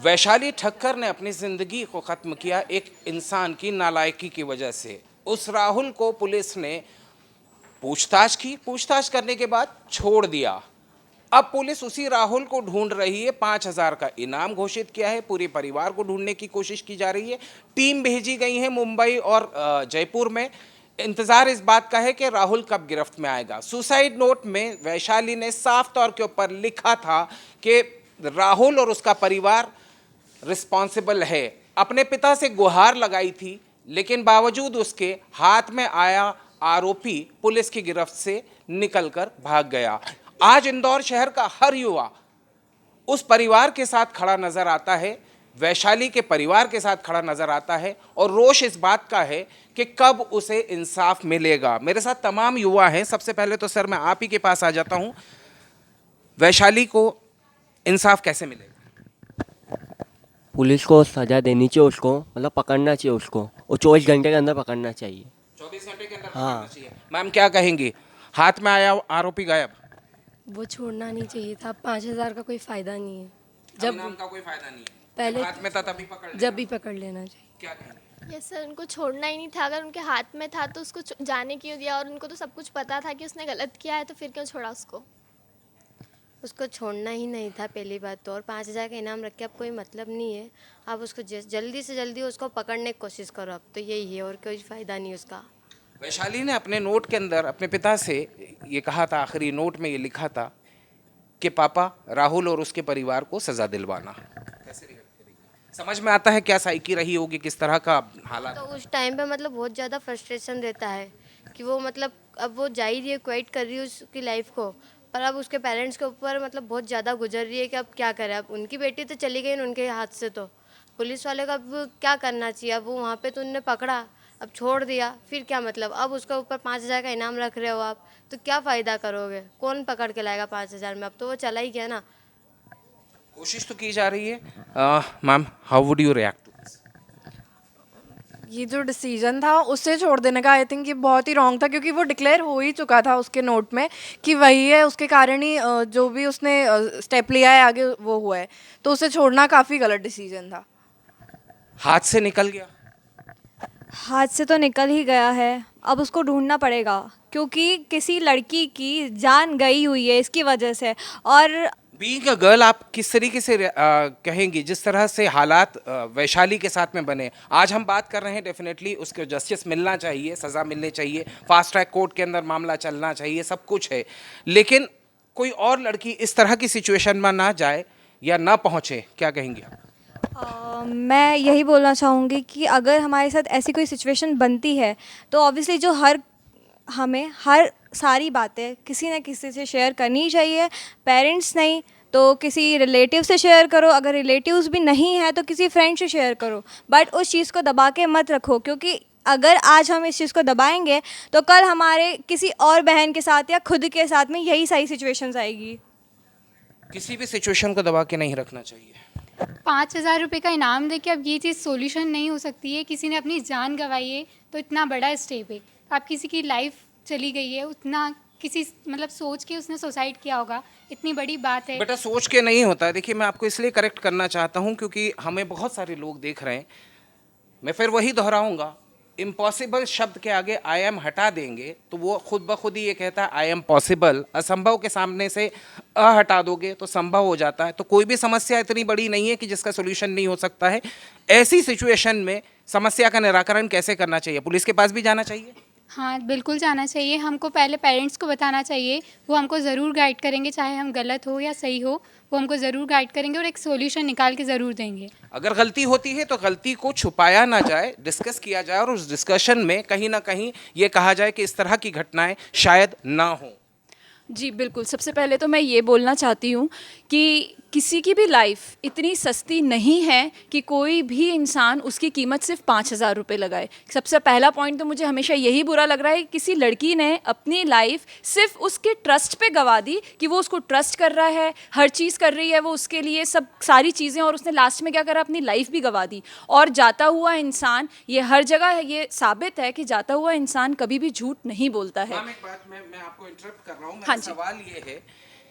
वैशाली ठक्कर ने अपनी जिंदगी को खत्म किया एक इंसान की नालायकी की वजह से। उस राहुल को पुलिस ने पूछताछ की, पूछताछ करने के बाद छोड़ दिया। अब पुलिस उसी राहुल को ढूंढ रही है। 5,000 का इनाम घोषित किया है। पूरे परिवार को ढूंढने की कोशिश की जा रही है। टीम भेजी गई है मुंबई और जयपुर में। इंतजार इस बात का है कि राहुल कब गिरफ्त में आएगा। सुसाइड नोट में वैशाली ने साफ तौर के ऊपर लिखा था कि राहुल और उसका परिवार रिस्पॉन्सिबल है। अपने पिता से गुहार लगाई थी, लेकिन बावजूद उसके हाथ में आया आरोपी पुलिस की गिरफ्त से निकलकर भाग गया। आज इंदौर शहर का हर युवा उस परिवार के साथ खड़ा नजर आता है, वैशाली के परिवार के साथ खड़ा नजर आता है, और रोष इस बात का है कि कब उसे इंसाफ मिलेगा। मेरे साथ तमाम युवा हैं। सबसे पहले तो सर मैं आप ही के पास आ जाता हूं। वैशाली को इंसाफ कैसे मिलेगा? पुलिस को सज़ा देनी चाहिए, उसको मतलब पकड़ना चाहिए उसको, और 24 घंटे के अंदर पकड़ना चाहिए। 24 घंटे के अंदर हाँ। पकड़ना चाहिए। मैम क्या कहेंगी? हाथ में आया आरोपी गायब, वो छोड़ना नहीं चाहिए था। 5,000 का कोई फायदा नहीं है। जब नाम का कोई फायदा नहीं है। पहले जब हाथ में था तभी पकड़ जब भी पकड़ लेना चाहिए। क्या कहेंगे? यस सर, उनको छोड़ना ही नहीं था। अगर उनके हाथ में था तो उसको जाने क्यों दिया? और उनको तो सब कुछ पता था कि उसने गलत किया है, तो फिर क्यों छोड़ा उसको? उसको छोड़ना ही नहीं था पहली बात तो, और 5,000 का इनाम रख के अब कोई मतलब नहीं है। अब उसको जल्दी से जल्दी उसको पकड़ने की कोशिश करो, अब तो यही है और कोई फ़ायदा नहीं उसका। वैशाली ने अपने नोट के अंदर अपने पिता से ये कहा था, आखिरी नोट में ये लिखा था कि पापा राहुल और उसके परिवार को सजा दिलवाना। कैसे रिएक्ट करेंगे? समझ में आता है क्या साइकी रही होगी, किस तरह का हालात? तो उस टाइम पे मतलब बहुत ज़्यादा फ्रस्ट्रेशन रहता है कि वो मतलब अब वो जा ही रही है, क्विट कर रही है उसकी लाइफ को, पर अब उसके पेरेंट्स के ऊपर मतलब बहुत ज़्यादा गुजर रही है कि अब क्या करे। अब उनकी बेटी तो चली गई उनके हाथ से, तो पुलिस वाले का अब क्या करना चाहिए? अब वो वहाँ पे तो उनने पकड़ा, अब छोड़ दिया, फिर क्या मतलब? अब उसके ऊपर 5,000 का इनाम रख रहे हो आप, तो क्या फ़ायदा करोगे? कौन पकड़ के लाएगा 5,000 में? अब तो वो चला ही गया ना। कोशिश तो की जा रही है। Ma'am how would you react to this? ये जो डिसीजन था उसे छोड़ देने का, आई थिंक ये बहुत ही रॉन्ग था, क्योंकि वो डिक्लेयर हो ही चुका था उसके नोट में कि वही है। उसके कारण ही जो भी उसने स्टेप लिया है आगे वो हुआ है, तो उसे छोड़ना काफ़ी गलत डिसीजन था। हाथ से निकल गया। हाथ से तो निकल ही गया है, अब उसको ढूंढना पड़ेगा, क्योंकि किसी लड़की की जान गई हुई है इसकी वजह से। और बीइंग अ गर्ल आप किस तरीके से कहेंगी जिस तरह से हालात वैशाली के साथ में बने? आज हम बात कर रहे हैं, डेफिनेटली उसको जस्टिस मिलना चाहिए, सज़ा मिलनी चाहिए, फास्ट ट्रैक कोर्ट के अंदर मामला चलना चाहिए, सब कुछ है, लेकिन कोई और लड़की इस तरह की सिचुएशन में ना जाए या ना पहुंचे, क्या कहेंगी आप? मैं यही बोलना चाहूँगी कि अगर हमारे साथ ऐसी कोई सिचुएशन बनती है तो ऑब्वियसली हमें हर सारी बातें किसी न किसी से शेयर करनी चाहिए। पेरेंट्स नहीं तो किसी रिलेटिव से शेयर करो, अगर रिलेटिव्स भी नहीं है तो किसी फ्रेंड से शेयर करो, बट उस चीज़ को दबा के मत रखो, क्योंकि अगर आज हम इस चीज़ को दबाएंगे तो कल हमारे किसी और बहन के साथ या खुद के साथ में यही सारी सिचुएशंस आएगी। किसी भी सिचुएशन को दबा के नहीं रखना चाहिए। 5,000 रुपये का इनाम देके अब ये चीज़ सॉल्यूशन नहीं हो सकती है। किसी ने अपनी जान गंवाई है तो इतना बड़ा स्टेप है। आप किसी की लाइफ चली गई है, उतना किसी मतलब सोच के उसने सुसाइड किया होगा, इतनी बड़ी बात है। बेटा सोच के नहीं होता है। देखिए मैं आपको इसलिए करेक्ट करना चाहता हूं क्योंकि हमें बहुत सारे लोग देख रहे हैं। मैं फिर वही दोहराऊंगा, इम्पॉसिबल शब्द के आगे आई एम हटा देंगे तो वो खुद ब खुद ही ये कहता है आई एम पॉसिबल। असंभव के सामने से अ हटा दोगे तो संभव हो जाता है। तो कोई भी समस्या इतनी बड़ी नहीं है कि जिसका सोल्यूशन नहीं हो सकता है। ऐसी सिचुएशन में समस्या का निराकरण कैसे करना चाहिए? पुलिस के पास भी जाना चाहिए। हाँ बिल्कुल जाना चाहिए। हमको पहले पेरेंट्स को बताना चाहिए, वो हमको ज़रूर गाइड करेंगे, चाहे हम गलत हो या सही हो, वो हमको ज़रूर गाइड करेंगे और एक सॉल्यूशन निकाल के ज़रूर देंगे। अगर गलती होती है तो गलती को छुपाया ना जाए, डिस्कस किया जाए और उस डिस्कशन में कहीं ना कहीं ये कहा जाए कि इस तरह की घटनाएं शायद ना हो। जी बिल्कुल। सबसे पहले तो मैं ये बोलना चाहती हूँ कि किसी की भी लाइफ इतनी सस्ती नहीं है कि कोई भी इंसान उसकी कीमत सिर्फ 5,000 रुपये लगाए। सबसे पहला पॉइंट तो मुझे हमेशा यही बुरा लग रहा है कि किसी लड़की ने अपनी लाइफ सिर्फ उसके ट्रस्ट पे गंवा दी, कि वो उसको ट्रस्ट कर रहा है, हर चीज़ कर रही है वो उसके लिए, सब सारी चीज़ें, और उसने लास्ट में क्या करा, अपनी लाइफ भी गंवा दी। और जाता हुआ इंसान, ये हर जगह ये साबित है कि जाता हुआ इंसान कभी भी झूठ नहीं बोलता है। एक बात मैं आपको इंटरप्ट कर रहा हूँ। हाँ जी। सवाल ये है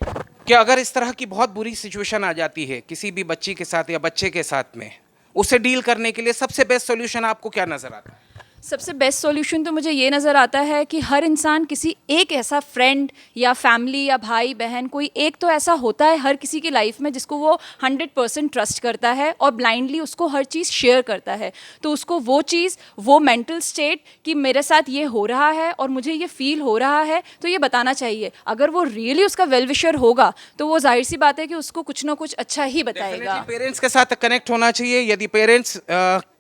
कि अगर इस तरह की बहुत बुरी सिचुएशन आ जाती है किसी भी बच्ची के साथ या बच्चे के साथ में, उसे डील करने के लिए सबसे बेस्ट सॉल्यूशन आपको क्या नजर आता है? सबसे बेस्ट सॉल्यूशन तो मुझे ये नज़र आता है कि हर इंसान किसी एक ऐसा फ्रेंड या फैमिली या भाई बहन कोई एक तो ऐसा होता है हर किसी की लाइफ में जिसको वो 100% ट्रस्ट करता है और ब्लाइंडली उसको हर चीज़ शेयर करता है। तो उसको वो चीज़, वो मेंटल स्टेट कि मेरे साथ ये हो रहा है और मुझे ये फील हो रहा है, तो ये बताना चाहिए। अगर वो रियली उसका वेल विशर होगा तो वो जाहिर सी बात है कि उसको कुछ ना कुछ अच्छा ही बताएगा। पेरेंट्स के साथ कनेक्ट होना चाहिए। यदि पेरेंट्स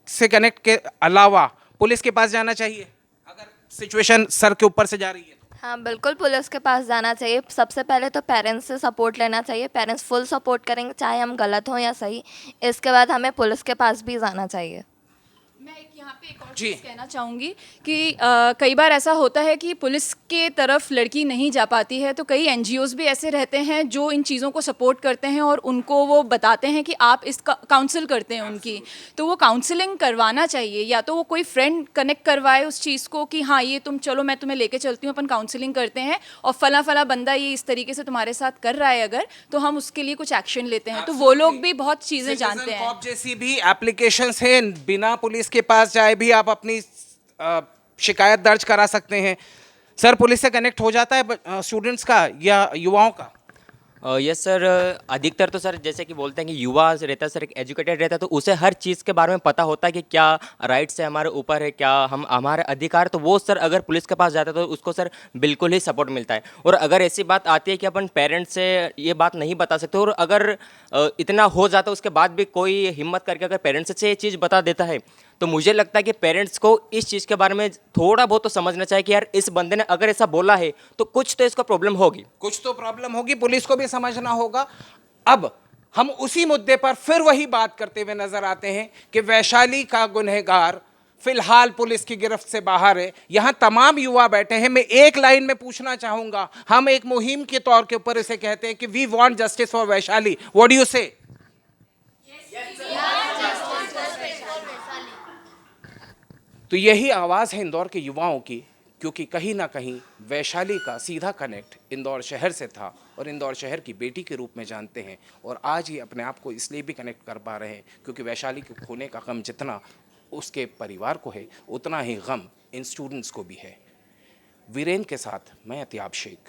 से कनेक्ट के अलावा पुलिस के पास जाना चाहिए अगर सिचुएशन सर के ऊपर से जा रही है? हाँ बिल्कुल, पुलिस के पास जाना चाहिए। सबसे पहले तो पेरेंट्स से सपोर्ट लेना चाहिए। पेरेंट्स फुल सपोर्ट करेंगे चाहे हम गलत हों या सही। इसके बाद हमें पुलिस के पास भी जाना चाहिए। मैं यहाँ पे एक और जी। चीज़ कहना चाहूँगी कि कई बार ऐसा होता है कि पुलिस के तरफ लड़की नहीं जा पाती है, तो कई एनजीओज़ भी ऐसे रहते हैं जो इन चीज़ों को सपोर्ट करते हैं और उनको वो बताते हैं कि आप इस काउंसिल करते हैं उनकी, तो वो काउंसलिंग करवाना चाहिए। या तो वो कोई फ्रेंड कनेक्ट करवाए उस चीज़ को कि हाँ ये तुम चलो मैं तुम्हें लेके चलती हूँ, अपन काउंसलिंग करते हैं और फला फला बंदा ये इस तरीके से तुम्हारे साथ कर रहा है अगर, तो हम उसके लिए कुछ एक्शन लेते हैं। तो वो लोग भी बहुत चीज़ें जानते हैं। कॉप जैसी भी एप्लीकेशंस हैं, बिना पुलिस के पास जाए भी आप अपनी शिकायत दर्ज करा सकते हैं। सर, पुलिस से कनेक्ट हो जाता है स्टूडेंट्स का या युवाओं का? यस सर, अधिकतर तो सर जैसे कि बोलते हैं कि युवा रहता है सर, एक एजुकेटेड रहता है, तो उसे हर चीज़ के बारे में पता होता है कि क्या राइट्स है हमारे ऊपर है, क्या हम हमारे अधिकार, तो वो सर अगर पुलिस के पास जाता है तो उसको सर बिल्कुल ही सपोर्ट मिलता है। और अगर ऐसी बात आती है कि अपन पेरेंट्स से ये बात नहीं बता सकते और अगर इतना हो जाता है उसके बाद भी कोई हिम्मत करके अगर पेरेंट्स से ये चीज़ बता देता है, तो मुझे लगता है कि पेरेंट्स को इस चीज़ के बारे में थोड़ा बहुत तो समझना चाहिए कि यार इस बंदे ने अगर ऐसा बोला है तो कुछ तो इसका प्रॉब्लम होगी, कुछ तो प्रॉब्लम होगी, पुलिस को भी समझना होगा। अब हम उसी मुद्दे पर फिर वही बात करते हुए नजर आते हैं कि वैशाली का गुनहगार फिलहाल पुलिस की गिरफ्त से बाहर है। यहां तमाम युवा बैठे हैं। मैं एक लाइन में पूछना चाहूंगा, हम एक मुहिम के तौर के ऊपर इसे कहते हैं कि we want justice for Vaishali, what do you say? तो यही आवाज़ है इंदौर के युवाओं की, क्योंकि कहीं ना कहीं वैशाली का सीधा कनेक्ट इंदौर शहर से था और इंदौर शहर की बेटी के रूप में जानते हैं। और आज ये अपने आप को इसलिए भी कनेक्ट कर पा रहे हैं क्योंकि वैशाली के खोने का गम जितना उसके परिवार को है, उतना ही गम इन स्टूडेंट्स को भी है। वीरेन के साथ मैं अतियाब शेख।